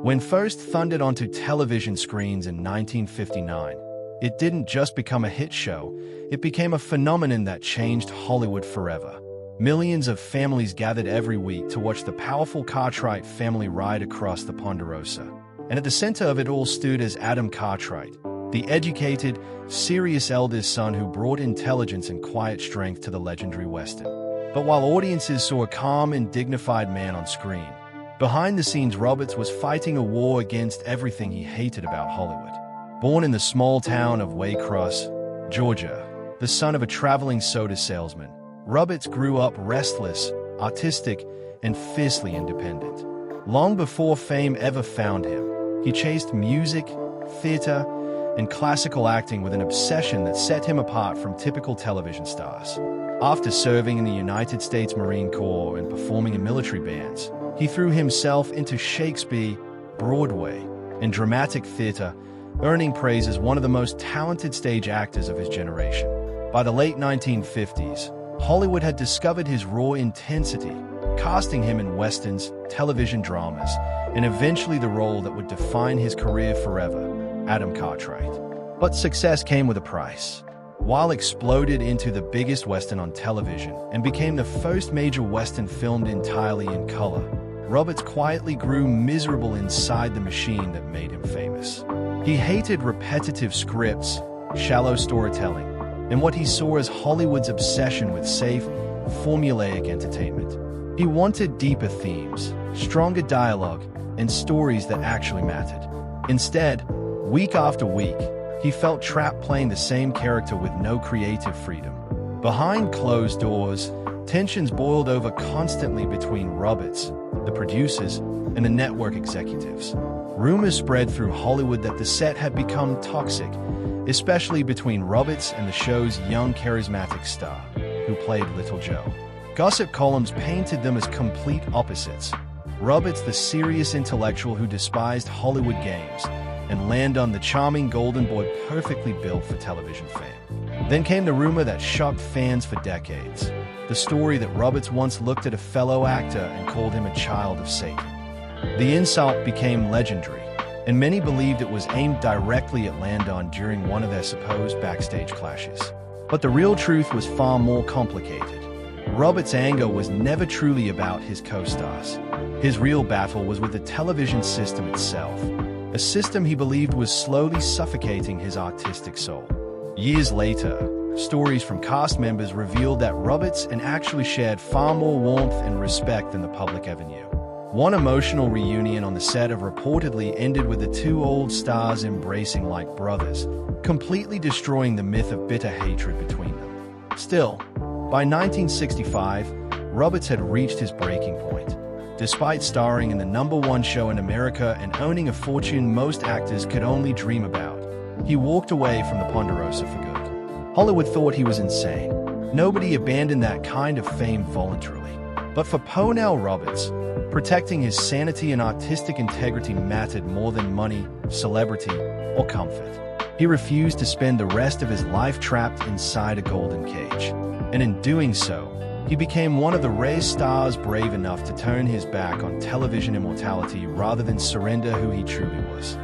When first thundered onto television screens in 1959, it didn't just become a hit show, it became a phenomenon that changed Hollywood forever. Millions of families gathered every week to watch the powerful Cartwright family ride across the Ponderosa. And at the center of it all stood as Adam Cartwright, the educated, serious eldest son who brought intelligence and quiet strength to the legendary Western. But while audiences saw a calm and dignified man on screen, behind the scenes Roberts was fighting a war against everything he hated about Hollywood. Born in the small town of Waycross, Georgia, the son of a traveling soda salesman, Roberts grew up restless, artistic, and fiercely independent. Long before fame ever found him, he chased music, theater, and classical acting with an obsession that set him apart from typical television stars. After serving in the United States Marine Corps and performing in military bands, he threw himself into Shakespeare, Broadway, and dramatic theater, earning praise as one of the most talented stage actors of his generation. By the late 1950s, Hollywood had discovered his raw intensity, casting him in westerns, television dramas, and eventually the role that would define his career forever, Adam Cartwright. But success came with a price. While exploded into the biggest western on television and became the first major western filmed entirely in color, Roberts quietly grew miserable inside the machine that made him famous. He hated repetitive scripts, shallow storytelling, and what he saw as Hollywood's obsession with safe, formulaic entertainment. He wanted deeper themes, stronger dialogue, and stories that actually mattered. Instead, week after week, he felt trapped playing the same character with no creative freedom. Behind closed doors, tensions boiled over constantly between Roberts, the producers, and the network executives. Rumors spread through Hollywood that the set had become toxic, especially between Roberts and the show's young charismatic star, who played Little Joe. Gossip columns painted them as complete opposites. Roberts, the serious intellectual who despised Hollywood games, and Landon, the charming golden boy perfectly built for television fame. Then came the rumor that shocked fans for decades. The story that Roberts once looked at a fellow actor and called him a child of Satan. The insult became legendary, and many believed it was aimed directly at Landon during one of their supposed backstage clashes. But the real truth was far more complicated. Roberts' anger was never truly about his co-stars. His real battle was with the television system itself, a system he believed was slowly suffocating his artistic soul. Years later, stories from cast members revealed that Roberts actually shared far more warmth and respect than the public ever knew. One emotional reunion on the set of reportedly ended with the two old stars embracing like brothers, completely destroying the myth of bitter hatred between them. Still, by 1965, Roberts had reached his breaking point. Despite starring in the #1 show in America and owning a fortune most actors could only dream about, he walked away from the Ponderosa for good. Hollywood thought he was insane. Nobody abandoned that kind of fame voluntarily. But for Pernell Roberts, protecting his sanity and artistic integrity mattered more than money, celebrity, or comfort. He refused to spend the rest of his life trapped inside a golden cage. And in doing so, he became one of the rare stars brave enough to turn his back on television immortality rather than surrender who he truly was.